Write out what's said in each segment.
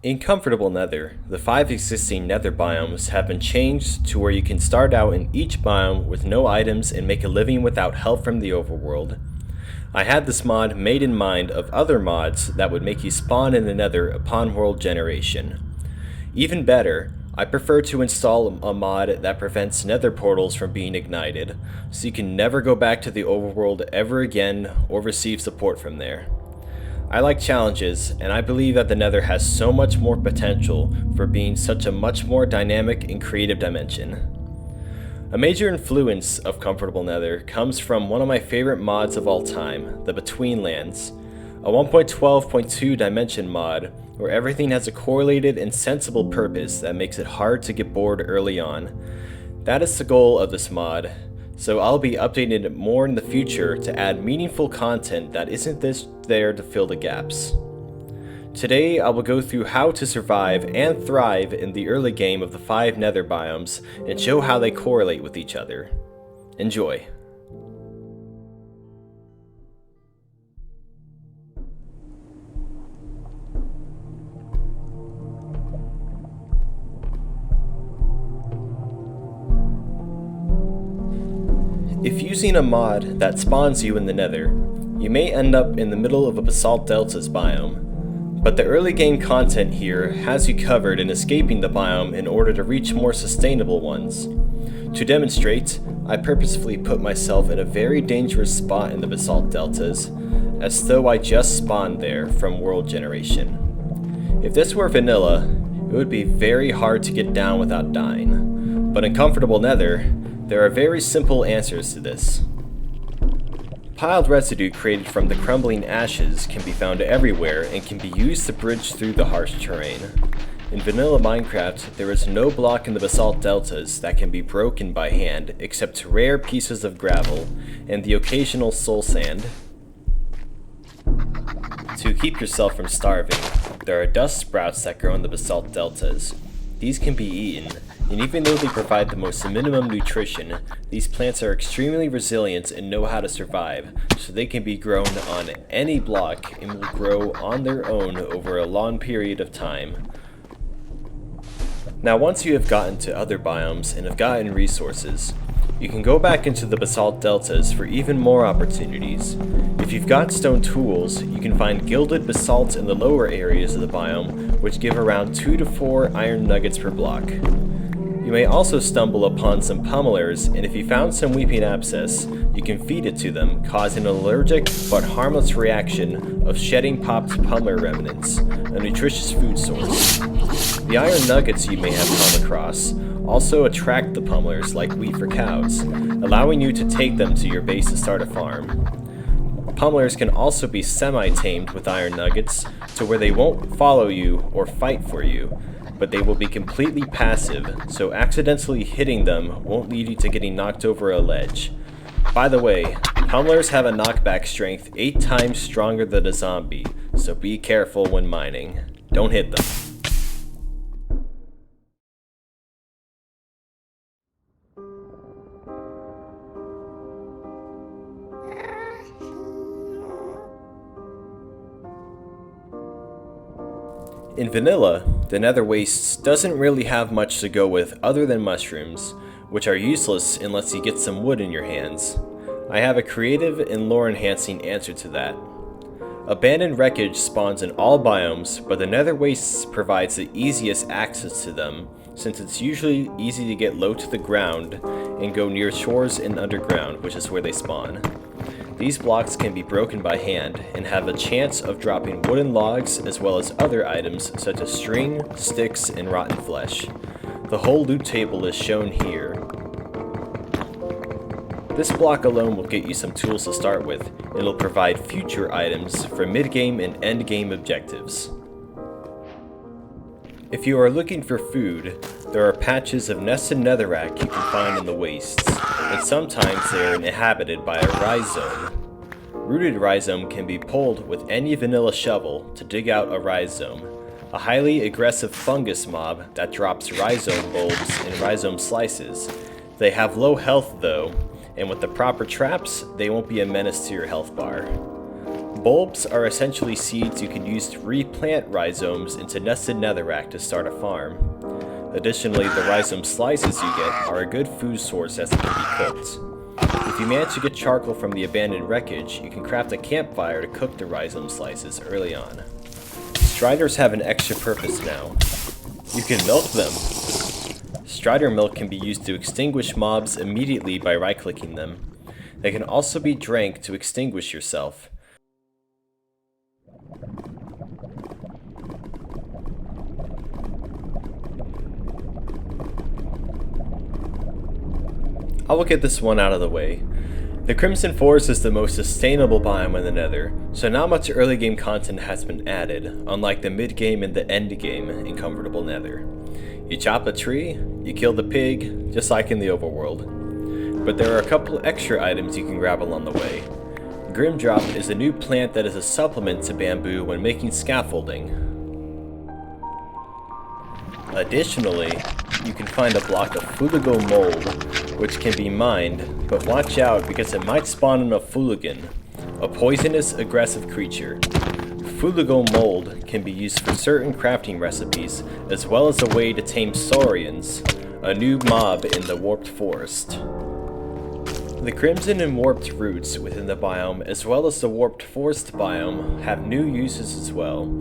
In Comfortable Nether, the 5 existing nether biomes have been changed to where you can start out in each biome with no items and make a living without help from the overworld. I had this mod made in mind of other mods that would make you spawn in the nether upon world generation. Even better, I prefer to install a mod that prevents nether portals from being ignited, so you can never go back to the overworld ever again or receive support from there. I like challenges, and I believe that the Nether has so much more potential for being such a much more dynamic and creative dimension. A major influence of Comfortable Nether comes from one of my favorite mods of all time, the Betweenlands, a 1.12.2 dimension mod where everything has a correlated and sensible purpose that makes it hard to get bored early on. That is the goal of this mod, so I'll be updating it more in the future to add meaningful content that isn't there to fill the gaps. Today I will go through how to survive and thrive in the early game of the 5 nether biomes and show how they correlate with each other. Enjoy! If using a mod that spawns you in the nether, you may end up in the middle of a Basalt Delta's biome, but the early game content here has you covered in escaping the biome in order to reach more sustainable ones. To demonstrate, I purposefully put myself in a very dangerous spot in the Basalt Deltas, as though I just spawned there from world generation. If this were vanilla, it would be very hard to get down without dying, but in Comfortable Nether, there are very simple answers to this. Piled residue created from the crumbling ashes can be found everywhere and can be used to bridge through the harsh terrain. In vanilla Minecraft, there is no block in the Basalt Deltas that can be broken by hand except rare pieces of gravel and the occasional soul sand. To keep yourself from starving, there are dust sprouts that grow in the Basalt Deltas. These can be eaten, and even though they provide the most minimum nutrition, these plants are extremely resilient and know how to survive, so they can be grown on any block and will grow on their own over a long period of time. Now once you have gotten to other biomes and have gotten resources, you can go back into the Basalt Deltas for even more opportunities. If you've got stone tools, you can find gilded basalt in the lower areas of the biome, which give around 2 to 4 iron nuggets per block. You may also stumble upon some pummelers, and if you found some weeping abscess, you can feed it to them, causing an allergic but harmless reaction of shedding popped pummeler remnants, a nutritious food source. The iron nuggets you may have come across also attract the pummelers like wheat for cows, allowing you to take them to your base to start a farm. Pummelers can also be semi-tamed with iron nuggets to where they won't follow you or fight for you, but they will be completely passive, so accidentally hitting them won't lead you to getting knocked over a ledge. By the way, pummelers have a knockback strength 8 times stronger than a zombie, so be careful when mining. Don't hit them. In vanilla, the nether wastes doesn't really have much to go with other than mushrooms, which are useless unless you get some wood in your hands. I have a creative and lore enhancing answer to that. Abandoned wreckage spawns in all biomes, but the nether wastes provides the easiest access to them, since it's usually easy to get low to the ground and go near shores and underground, which is where they spawn. These blocks can be broken by hand and have a chance of dropping wooden logs as well as other items such as string, sticks, and rotten flesh. The whole loot table is shown here. This block alone will get you some tools to start with, and it'll provide future items for mid-game and end-game objectives. If you are looking for food, there are patches of nested netherrack you can find in the wastes, and sometimes they are inhabited by a rhizome. Rooted rhizome can be pulled with any vanilla shovel to dig out a rhizome, a highly aggressive fungus mob that drops rhizome bulbs and rhizome slices. They have low health though, and with the proper traps, they won't be a menace to your health bar. bulbs are essentially seeds you can use to replant rhizomes into nested netherrack to start a farm. Additionally, the rhizome slices you get are a good food source as they can be cooked. If you manage to get charcoal from the abandoned wreckage, you can craft a campfire to cook the rhizome slices early on. Striders have an extra purpose now. You can milk them. Strider milk can be used to extinguish mobs immediately by right-clicking them. They can also be drank to extinguish yourself. I will get this one out of the way. The Crimson Forest is the most sustainable biome in the Nether, so not much early game content has been added, unlike the mid game and the end game in Comfortable Nether. You chop a tree, you kill the pig, just like in the overworld. But there are a couple extra items you can grab along the way. Grimdrop is a new plant that is a supplement to bamboo when making scaffolding. Additionally, you can find a block of Fuligo mold, which can be mined, but watch out because it might spawn in a Fuligan, a poisonous, aggressive creature. Fuligo mold can be used for certain crafting recipes, as well as a way to tame Saurians, a new mob in the Warped Forest. The Crimson and Warped roots within the biome, as well as the Warped Forest biome, have new uses as well.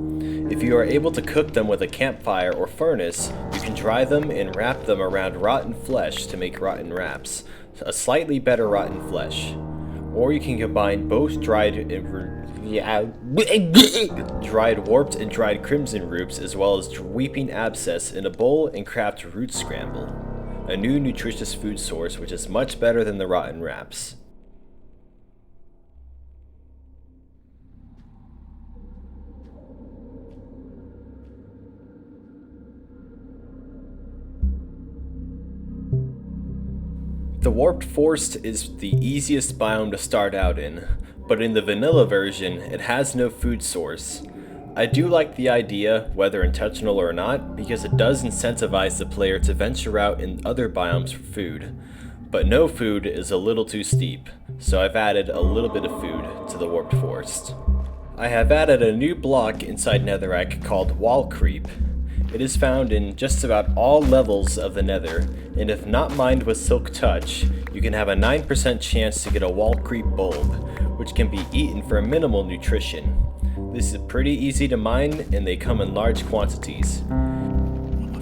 If you are able to cook them with a campfire or furnace, you can dry them and wrap them around rotten flesh to make rotten wraps, a slightly better rotten flesh. Or you can combine both dried warped and dried crimson roots as well as weeping abscess in a bowl and craft root scramble, a new nutritious food source which is much better than the rotten wraps. The Warped Forest is the easiest biome to start out in, but in the vanilla version, it has no food source. I do like the idea, whether intentional or not, because it does incentivize the player to venture out in other biomes for food. But no food is a little too steep, so I've added a little bit of food to the Warped Forest. I have added a new block inside Netherrack called Wall Creep. It is found in just about all levels of the Nether, and if not mined with Silk Touch, you can have a 9% chance to get a Wall Creep bulb, which can be eaten for minimal nutrition. This is pretty easy to mine, and they come in large quantities.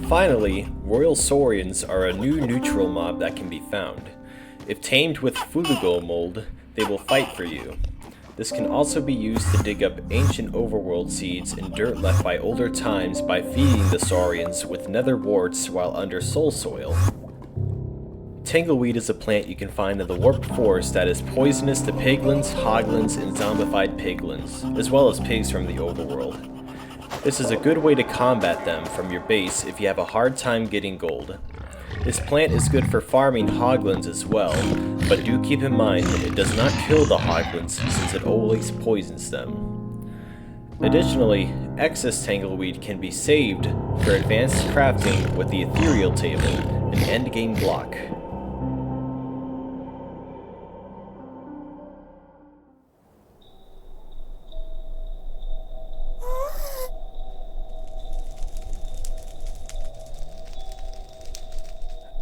Finally, Royal Saurians are a new neutral mob that can be found. If tamed with Fuligo mold, they will fight for you. This can also be used to dig up ancient overworld seeds and dirt left by older times by feeding the Saurians with nether warts while under soul soil. Tangleweed is a plant you can find in the Warped Forest that is poisonous to piglins, hoglins, and zombified piglins, as well as pigs from the overworld. This is a good way to combat them from your base if you have a hard time getting gold. This plant is good for farming hoglins as well, but do keep in mind that it does not kill the hoglins since it always poisons them. Additionally, excess tangleweed can be saved for advanced crafting with the ethereal table, an endgame block.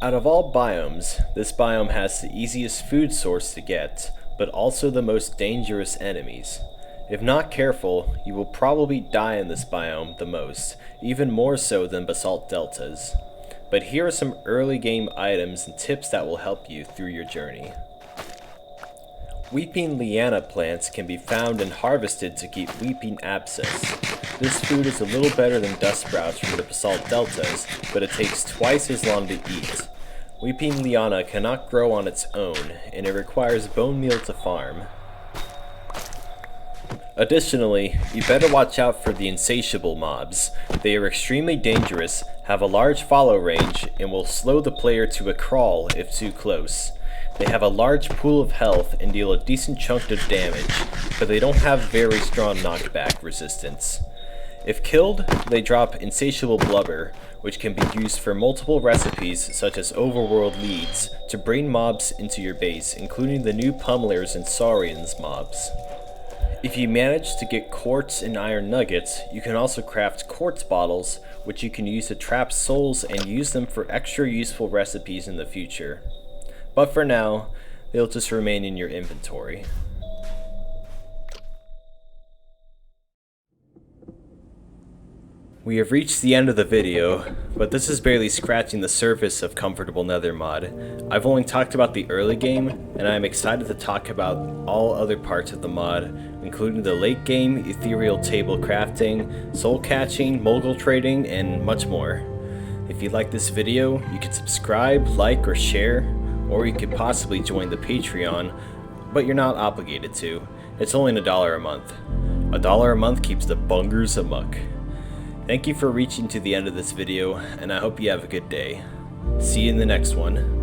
Out of all biomes, this biome has the easiest food source to get, but also the most dangerous enemies. If not careful, you will probably die in this biome the most, even more so than basalt deltas. But here are some early game items and tips that will help you through your journey. Weeping liana plants can be found and harvested to keep weeping abscess. This food is a little better than dust sprouts from the basalt deltas, but it takes twice as long to eat. Weeping liana cannot grow on its own, and it requires bone meal to farm. Additionally, you better watch out for the insatiable mobs. They are extremely dangerous, have a large follow range, and will slow the player to a crawl if too close. They have a large pool of health and deal a decent chunk of damage, but they don't have very strong knockback resistance. If killed, they drop insatiable blubber, which can be used for multiple recipes such as overworld leads to bring mobs into your base, including the new pummelers and saurians mobs. If you manage to get quartz and iron nuggets, you can also craft quartz bottles, which you can use to trap souls and use them for extra useful recipes in the future. But for now, they'll just remain in your inventory. We have reached the end of the video, but this is barely scratching the surface of Comfortable Nether mod. I've only talked about the early game, and I am excited to talk about all other parts of the mod, including the late game, ethereal table crafting, soul catching, mogul trading, and much more. If you like this video, you can subscribe, like, or share, or you could possibly join the Patreon, but you're not obligated to. It's only $1 a month. $1 a month keeps the bungers amuck. Thank you for reaching to the end of this video, and I hope you have a good day. See you in the next one.